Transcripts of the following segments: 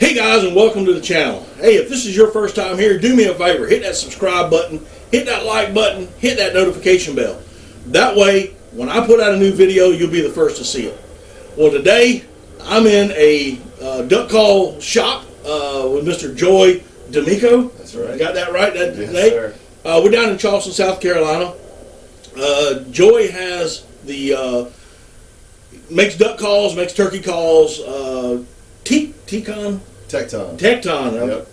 Hey guys, and welcome to the channel. Hey, if this is your first time here, do me a favor, hit that subscribe button, hit that like button, hit that notification bell. That way, when I put out a new video, you'll be the first to see it. Well, today, I'm in a duck call shop with Mr. Joy D'Amico. That's right. Got that right that Yes, day? sir. We're down in Charleston, South Carolina. Joy has the, makes duck calls, makes turkey calls, TEKTON? TEKTON. Yep.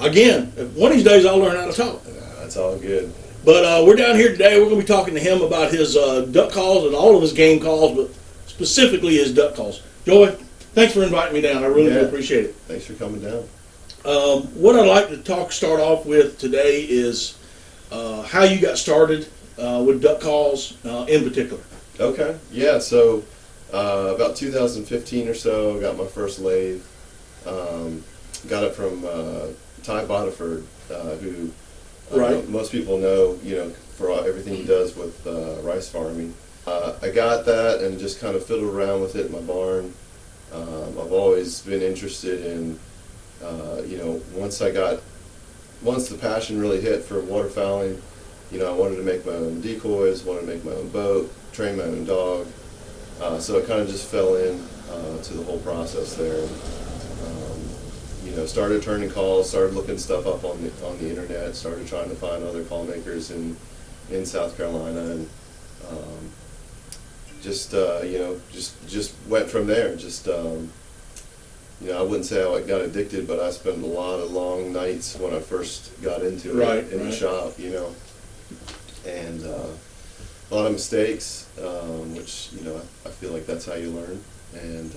Again, one of these days I'll learn how to talk. That's all good. But we're down here today. We're going to be talking to him about his duck calls and all of his game calls, but specifically his duck calls. Joy, thanks for inviting me down. I really do appreciate it. Thanks for coming down. What I'd like to start off with today is how you got started with duck calls in particular. Okay. Yeah. So about 2015 or so, I got my first lathe. Got it from Ty Bodiford, who most people know, for everything he does with rice farming. I got that and just kind of fiddled around with it in my barn. I've always been interested in, once the passion really hit for waterfowling, I wanted to make my own decoys, wanted to make my own boat, train my own dog. So it kind of just fell in to the whole process there. Started turning calls, started looking stuff up on the internet, started trying to find other call makers in South Carolina, and just went from there. I wouldn't say I got addicted, but I spent a lot of long nights when I first got into it in the shop, and a lot of mistakes, which I feel like that's how you learn. And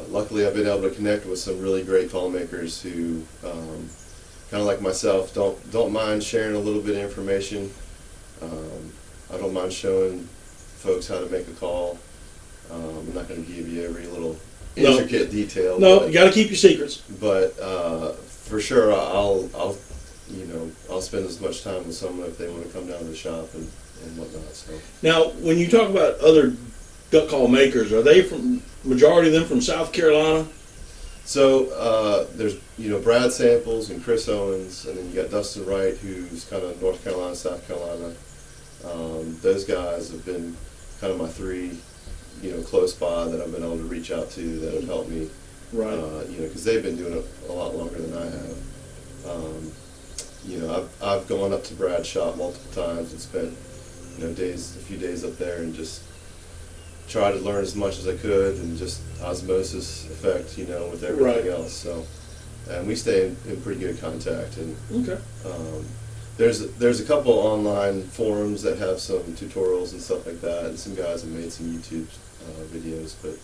luckily, I've been able to connect with some really great call makers who, kind of like myself, don't mind sharing a little bit of information. I don't mind showing folks how to make a call. I'm not going to give you every little intricate detail. No, you got to keep your secrets. But for sure, I'll spend as much time with someone if they want to come down to the shop and whatnot. So Now, when you talk about other duck call makers, are they majority of them from South Carolina? So there's Brad Samples and Chris Owens, and then you got Dustin Wright, who's kind of North Carolina, South Carolina. Those guys have been kind of my three, close by that I've been able to reach out to that have helped me. Right. Because they've been doing it a lot longer than I have. I've gone up to Brad's shop multiple times and spent a few days up there and just try to learn as much as I could, and just osmosis effect, with everything else. So, and we stay in pretty good contact. And okay. There's a couple online forums that have some tutorials and stuff like that, and some guys have made some YouTube videos. But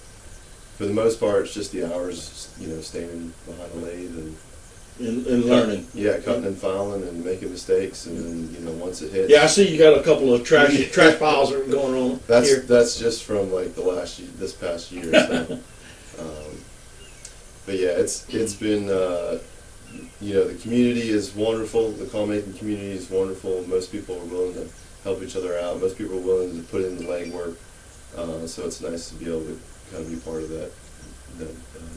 for the most part, it's just the hours, standing behind a lathe and learning. Cutting and filing and making mistakes, and then once it hits. Yeah, I see you got a couple of trash piles that are going on. That's just from like this past year. So. But yeah, it's been the community is wonderful. The call making community is wonderful. Most people are willing to help each other out. Most people are willing to put in the legwork. So it's nice to be able to kind of be part of that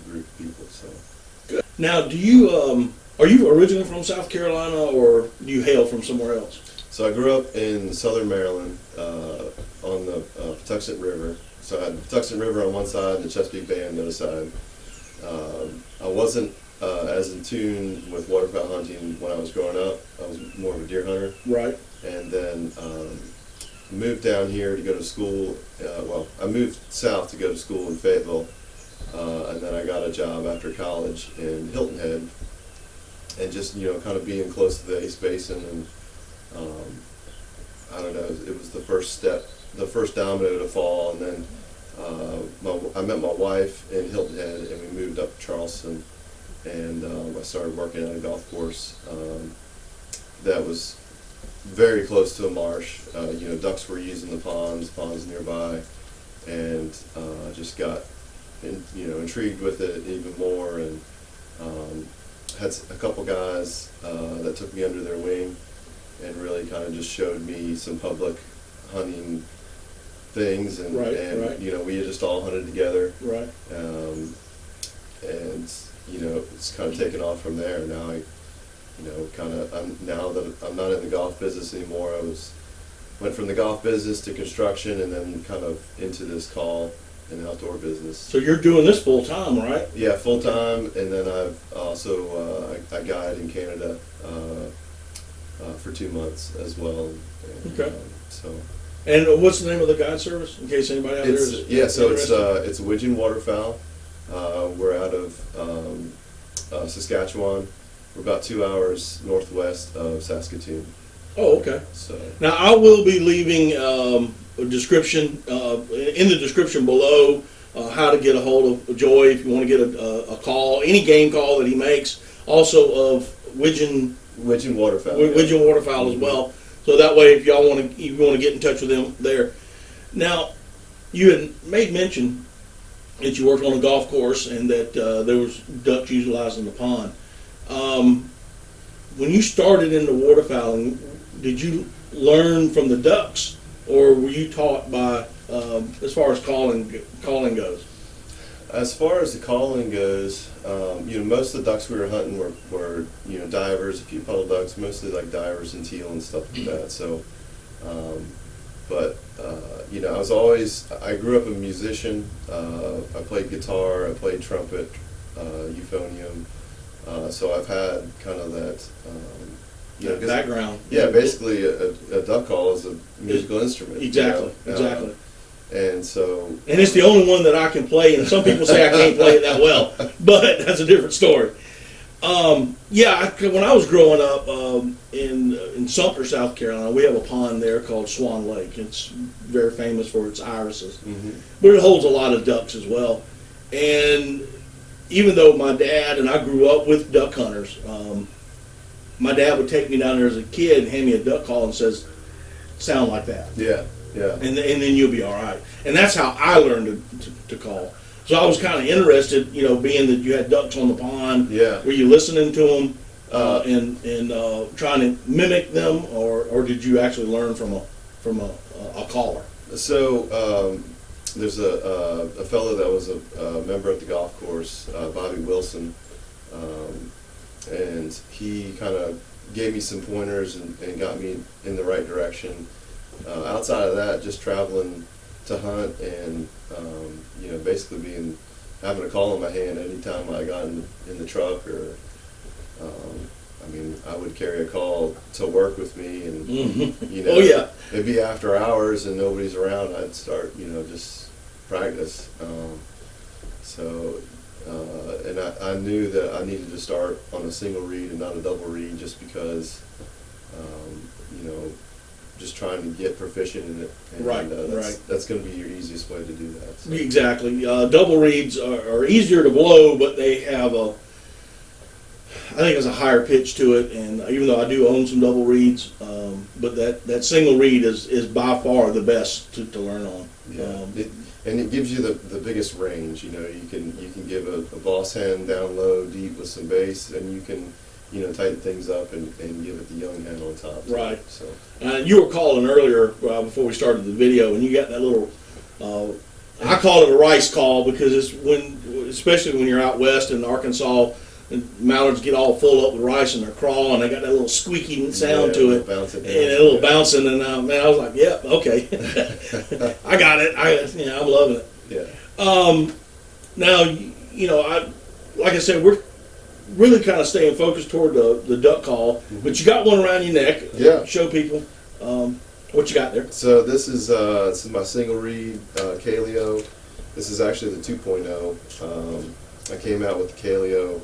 group of people. So. Good. Now, do you are you originally from South Carolina, or do you hail from somewhere else? So I grew up in southern Maryland on the Patuxent River. So I had the Patuxent River on one side and the Chesapeake Bay on the other side. I wasn't as in tune with waterfowl hunting when I was growing up. I was more of a deer hunter. Right. And then moved down here to go to school. I moved south to go to school in Fayetteville. And then I got a job after college in Hilton Head, and just kind of being close to the Ace Basin, and I don't know, it was the first step, the first domino to fall. And then I met my wife in Hilton Head, and we moved up to Charleston, and I started working at a golf course that was very close to a marsh. Ducks were using the ponds nearby, and just got intrigued with it even more, and had a couple guys that took me under their wing and really kind of just showed me some public hunting things, and right. we had just all hunted together. Right. And it's kind of taken off from there. Now now that I'm not in the golf business anymore, went from the golf business to construction, and then kind of into this call and outdoor business. So you're doing this full time, right? Yeah, full time, and then I've also I guide in Canada for 2 months as well. And, okay. So. And what's the name of the guide service, in case anybody out there is it's Widgeon Waterfowl. We're out of Saskatchewan. We're about 2 hours northwest of Saskatoon. Oh, okay. So now I will be leaving a description in the description below how to get a hold of Joy if you want to get a call, any game call that he makes. Also of Widgeon Waterfowl. Widgeon Waterfowl as well. So that way, if y'all want to get in touch with them there. Now, you had made mention that you worked on a golf course and that there was ducks utilizing the pond. When you started into waterfowling, did you learn from the ducks, or were you taught by as far as calling goes? As far as the calling goes, most of the ducks we were hunting were divers, a few puddle ducks, mostly like divers and teal and stuff like that. So, I grew up a musician. I played guitar, I played trumpet, euphonium. So I've had kind of that, background. Yeah, basically a duck call is a musical instrument. Exactly, exactly. And so, and it's the only one that I can play, and some people say I can't play it that well, but that's a different story. When I was growing up in Sumter, South Carolina, we have a pond there called Swan Lake. It's very famous for its irises, but it holds a lot of ducks as well. And even though my dad and I grew up with duck hunters, my dad would take me down there as a kid and hand me a duck call and says, "Sound like that." Yeah. Yeah. And then you'll be all right. And that's how I learned to call. So I was kind of interested, being that you had ducks on the pond. Yeah. Were you listening to them and trying to mimic them, or did you actually learn from a caller? So there's a fellow that was a member at the golf course, Bobby Wilson, and he kind of gave me some pointers and got me in the right direction. Outside of that, just traveling to hunt and basically having a call in my hand anytime I got in the truck, or I would carry a call to work with me, and oh yeah, it'd be after hours and nobody's around. I'd start just practice. And I knew that I needed to start on a single read and not a double read, just because just trying to get proficient in it. And, right. That's going to be your easiest way to do that. So. Exactly. Double reeds are easier to blow, but they have I think it's a higher pitch to it. And even though I do own some double reeds, but that single reed is by far the best to learn on. Yeah. And it gives you the biggest range. You can give a boss hen down low, deep with some bass, and you can tighten things up and give it the young hen on top. Right. So you were calling earlier before we started the video, and you got that little. I call it a rice call because especially when you're out west in Arkansas, and mallards get all full up with rice and they're crawling. They got that little squeaky sound to it, and a little bouncing. And I was like, "Yeah, okay, I got it. I'm loving it." Yeah. Now, like I said, we're really kind of staying focused toward the duck call, but you got one around your neck. Yeah. Show people what you got there. So this is my single reed Calio. This is actually the 2.0. I came out with the Calio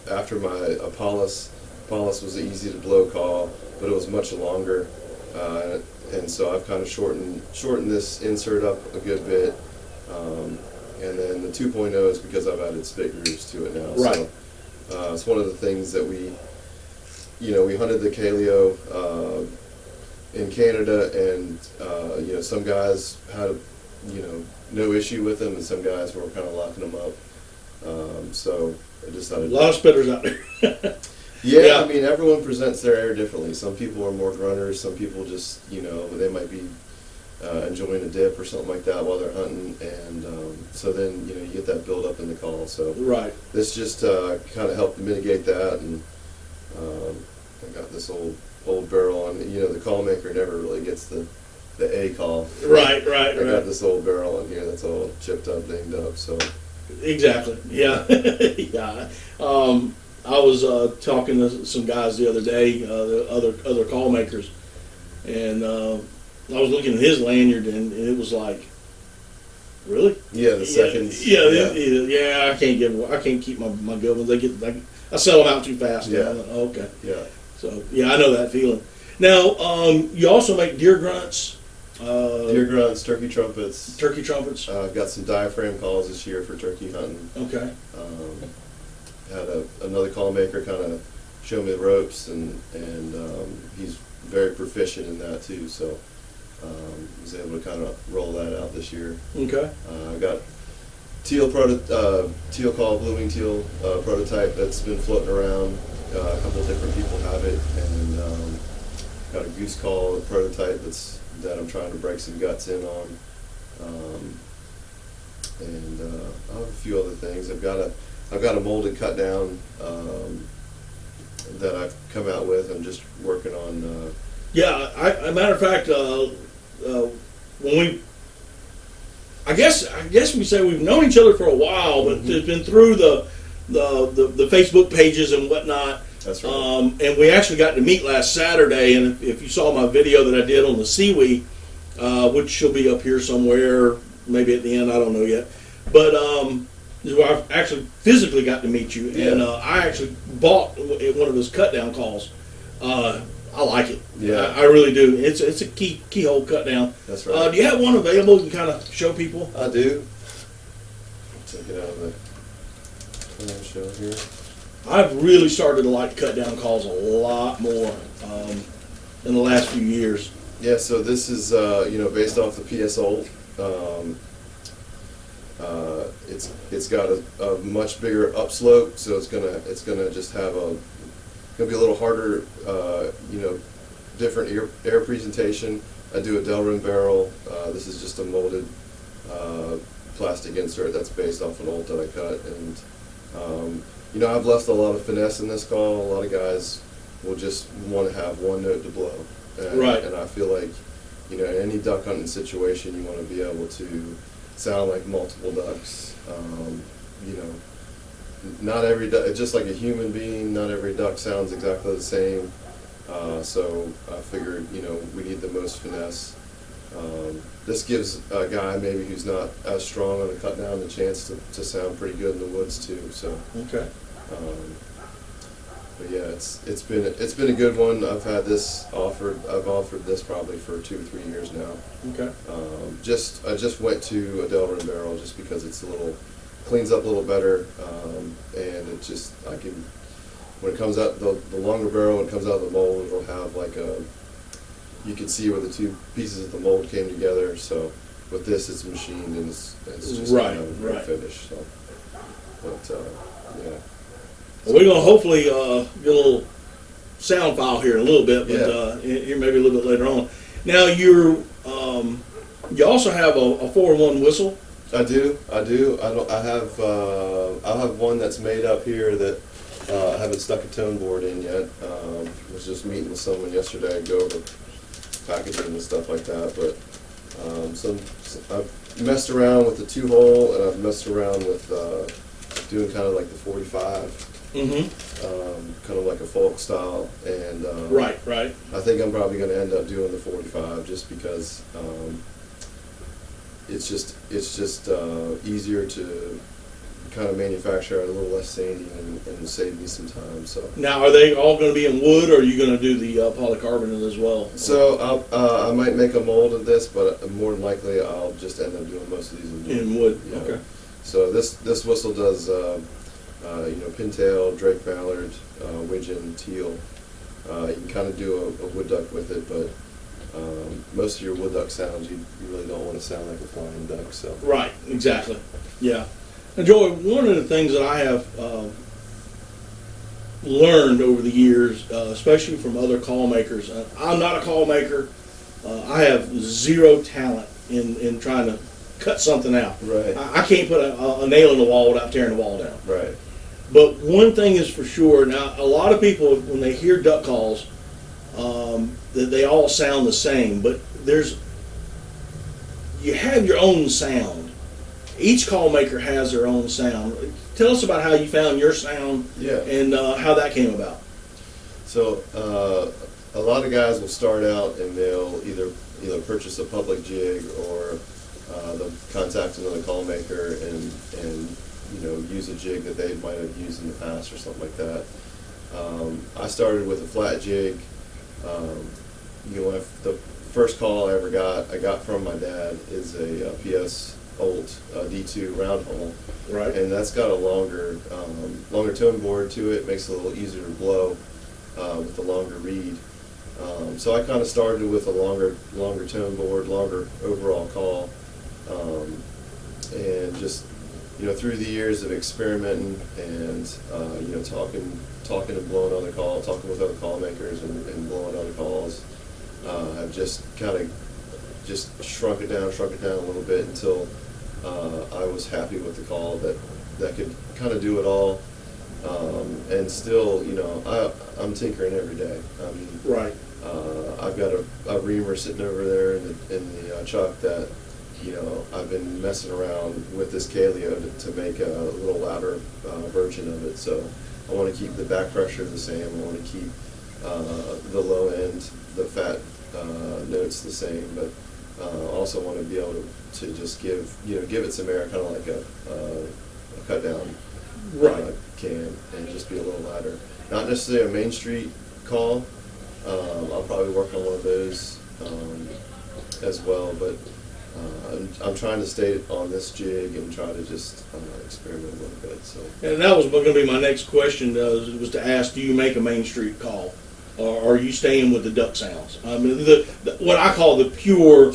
after my Apollos. Apollos was an easy to blow call, but it was much longer, and so I've kind of shortened this insert up a good bit. And then the 2.0 is because I've added spit grooves to it now. Right. So it's one of the things that we hunted the Calio in Canada, and some guys had no issue with them, and some guys were kind of locking them up. So I decided a lot of spitters out there. Yeah, I mean, everyone presents their air differently. Some people are more grunters. Some people just they might be enjoying a dip or something like that while they're hunting, and so then you get that build up in the call. well. So Right. this just kind of helped mitigate that, and I got this old barrel on. You know, the call maker never really gets the A call. Right. I got this old barrel in here that's all chipped up, dinged up. So Exactly. Yeah. Yeah. I was talking to some guys the other day, the other call makers, and I was looking at his lanyard, and it was like, really? yeah, the seconds. Yeah. I can't keep my good ones. I sell them out too fast. Yeah. Now. Okay. Yeah. So yeah, I know that feeling. Now, you also make deer grunts. Deer grunts, turkey trumpets. Turkey trumpets. I've got some diaphragm calls this year for turkey hunting. Okay. Had another call maker kind of show me the ropes, and he's very proficient in that too. So was able to kind of roll that out this year. Okay. I got teal call, blue wing teal prototype that's been floating around. A couple of different people have it, and got a goose call prototype that I'm trying to break some guts in on, and I have a few other things. I've got a molded Cutdown that I've come out with. I'm just working on. Yeah, a matter of fact, I guess we say we've known each other for a while, but it's been through the Facebook pages and whatnot. That's right. And we actually got to meet last Saturday, and if you saw my video that I did on the seaweed, which will be up here somewhere, maybe at the end, I don't know yet, but I actually physically got to meet you, and I actually bought one of his Cutdown calls. I like it. Yeah, I really do. It's a keyhole Cutdown. That's right. Do you have one available you can kind of show people? I do. Take it out of the show here. I've really started to like Cutdown calls a lot more in the last few years. Yeah, so this is based off the PS Old. It's got a much bigger upslope, so it's gonna just have gonna be a little harder, different air presentation. I do a Delrin barrel. This is just a molded plastic insert that's based off an old that I cut, and I've left a lot of finesse in this call. A lot of guys will just want to have one note to blow, Right. And I feel like in any duck hunting situation, you want to be able to sound like multiple ducks. Not every duck, just like a human being, not every duck sounds exactly the same. So I figured, we need the most finesse. This gives a guy maybe who's not as strong on the Cutdown the chance to sound pretty good in the woods too. So Okay. But yeah, it's been a good one. I've had this offered. I've offered this probably for 2 or 3 years now. Okay. I just went to a Delrin barrel just because it's cleans up a little better, and when it comes out the longer barrel, when it comes out of the mold, it'll have you can see where the two pieces of the mold came together. So with this, it's machined and it's just Right. finished. So, but yeah. Well, we're gonna hopefully get a little sound file here in a little bit, but here maybe a little bit later on. Now you also have a 4-in-1 whistle. I do. I have one that's made up here that I haven't stuck a tone board in yet. Was just meeting with someone yesterday to go over packaging and stuff like that. But I've messed around with the 2-hole, and I've messed around with doing kind of like the 45. Kind of like a folk style, and Right. I think I'm probably going to end up doing the 45 just because it's just easier to kind of manufacture at a little less sanding and save me some time. So Now, are they all going to be in wood, or are you going to do the polycarbonate as well? So I might make a mold of this, but more than likely I'll just end up doing most of these In wood. Yeah. Okay. So this whistle does pintail, drake mallard, widgeon, teal. You can kind of do a wood duck with it, but most of your wood duck sounds you really don't want to sound like a flying duck. So Right. Exactly. Yeah. And Joey, one of the things that I have learned over the years, especially from other call makers, I'm not a call maker. I have zero talent in trying to cut something out. Right. I can't put a nail in the wall without tearing the wall down. Right. But one thing is for sure. Now, a lot of people, when they hear duck calls, they all sound the same. But you have your own sound. Each call maker has their own sound. Tell us about how you found your sound, and how that came about. So a lot of guys will start out and they'll either purchase a public jig, or they'll contact another call maker and use a jig that they might have used in the past or something like that. I started with a flat jig. The first call I got from my dad is a PS Olt D2 round hole, right? And that's got a longer tone board to it. Makes it a little easier to blow with the longer reed. So I kind of started with a longer tone board, longer overall call, and just through the years of experimenting and talking and blowing other calls, talking with other call makers and blowing other calls, I've just kind of just shrunk it down a little bit until I was happy with the call that could kind of do it all. And still, I'm tinkering every day. I mean, right. I've got a reamer sitting over there in the truck that I've been messing around with this Kaleo to make a little louder version of it. So I want to keep the back pressure the same. I want to keep the low end, the fat notes the same, but also want to be able to just give it some air, kind of like a cut down can, and just be a little louder. Not necessarily a Main Street call. I'll probably work on one of those as well, but I'm trying to stay on this jig and try to just experiment a little bit. So. And that was going to be my next question. Was to ask, do you make a Main Street call, or are you staying with the duck sounds? I mean, what I call the pure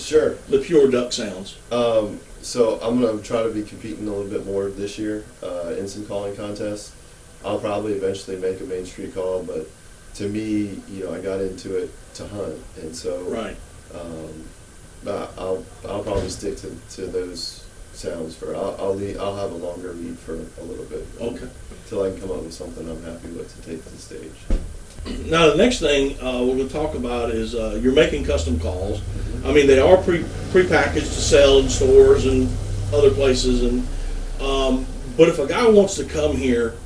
duck sounds. So I'm going to try to be competing a little bit more this year in some calling contests. I'll probably eventually make a Main Street call, but to me, I got into it to hunt, and so I'll probably stick to those sounds for. I'll have a longer lead for a little bit. Okay. Until I can come up with something I'm happy with to take to the stage. Now the next thing we're going to talk about is you're making custom calls. Mm-hmm. I mean, they are prepackaged to sell in stores and other places, and but if a guy wants to come here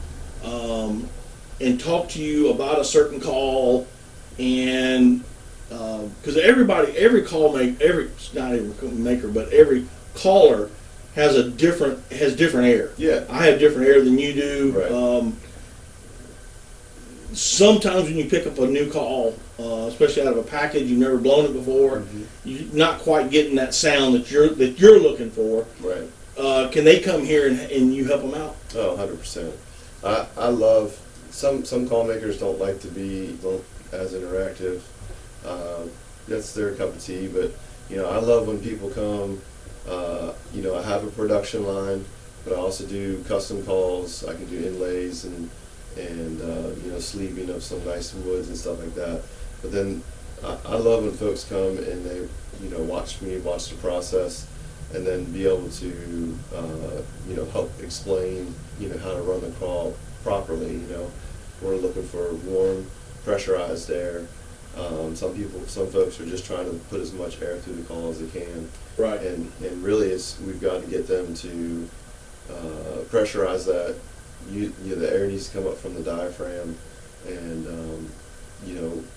and talk to you about a certain call, and because every call maker, not every maker, but every caller has different air. Yeah, I have different air than you do. Right. Sometimes when you pick up a new call, especially out of a package, you've never blown it before, mm-hmm. You're not quite getting that sound that you're looking for. Right. Can they come here and you help them out? Oh, 100%. I love some call makers don't like to be as interactive. That's their cup of tea, but I love when people come. I have a production line, but I also do custom calls. I can do inlays and sleeving of some nice woods and stuff like that. But then I love when folks come and they watch the process, and then be able to help explain how to run the call properly. We're looking for warm, pressurized air. Some folks are just trying to put as much air through the call as they can. Right. And really, we've got to get them to pressurize that. The air needs to come up from the diaphragm, and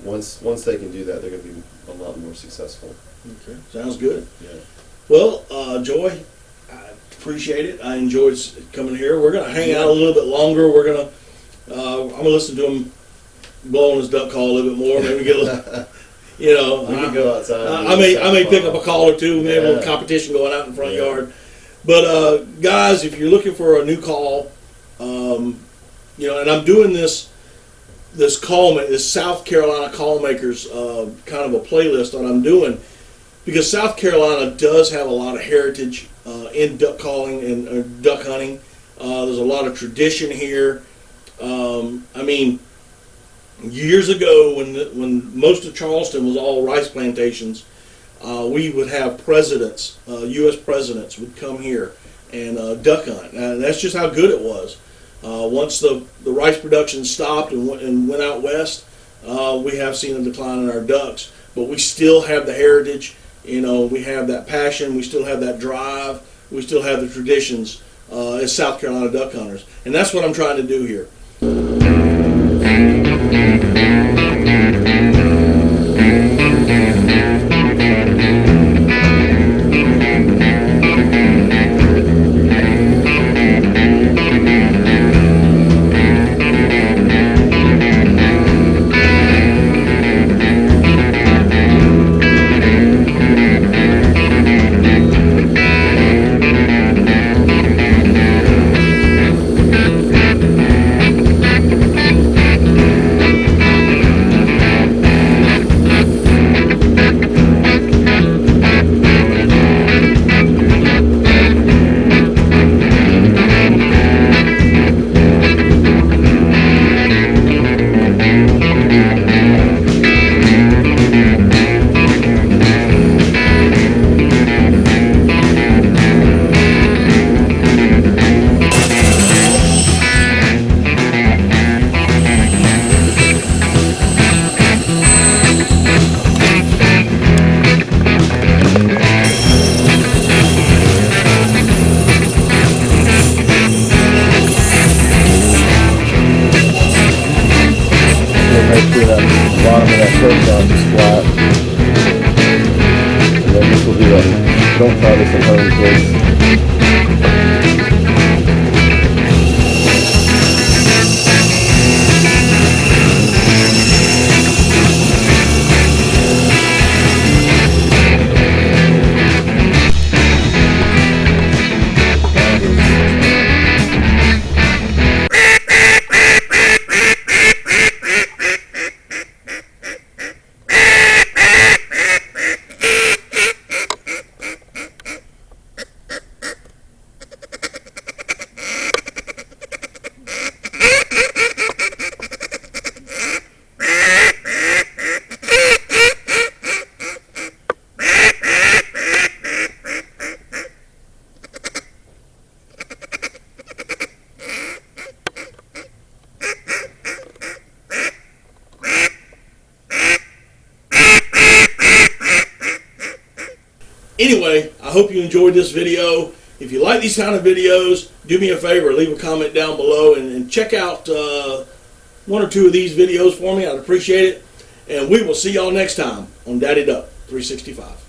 once they can do that, they're going to be a lot more successful. Okay, sounds good. Yeah. Well, Joy, I appreciate it. I enjoyed coming here. We're going to hang out a little bit longer. I'm going to listen to him blowing his duck call a little bit more. Maybe get a little, we can go outside. I may pick up a call or two. Maybe a little competition going out in the front yard. But guys, if you're looking for a new call, and I'm doing this South Carolina call makers kind of a playlist that I'm doing, because South Carolina does have a lot of heritage in duck calling and duck hunting. There's a lot of tradition here. I mean, years ago when most of Charleston was all rice plantations, we would have presidents, U.S. presidents would come here and duck hunt. And that's just how good it was. Once the rice production stopped and went out west, we have seen a decline in our ducks. But we still have the heritage, you know, we have that passion, we still have that drive, we still have the traditions as South Carolina duck hunters. And that's what I'm trying to do here. Bottom of that Cutdown is flat. And then this will be a, don't try this at home, please. Anyway, I hope you enjoyed this video. If you like these kind of videos, do me a favor, leave a comment down below and check out one or two of these videos for me. I'd appreciate it. And we will see y'all next time on Daddy Duck 365.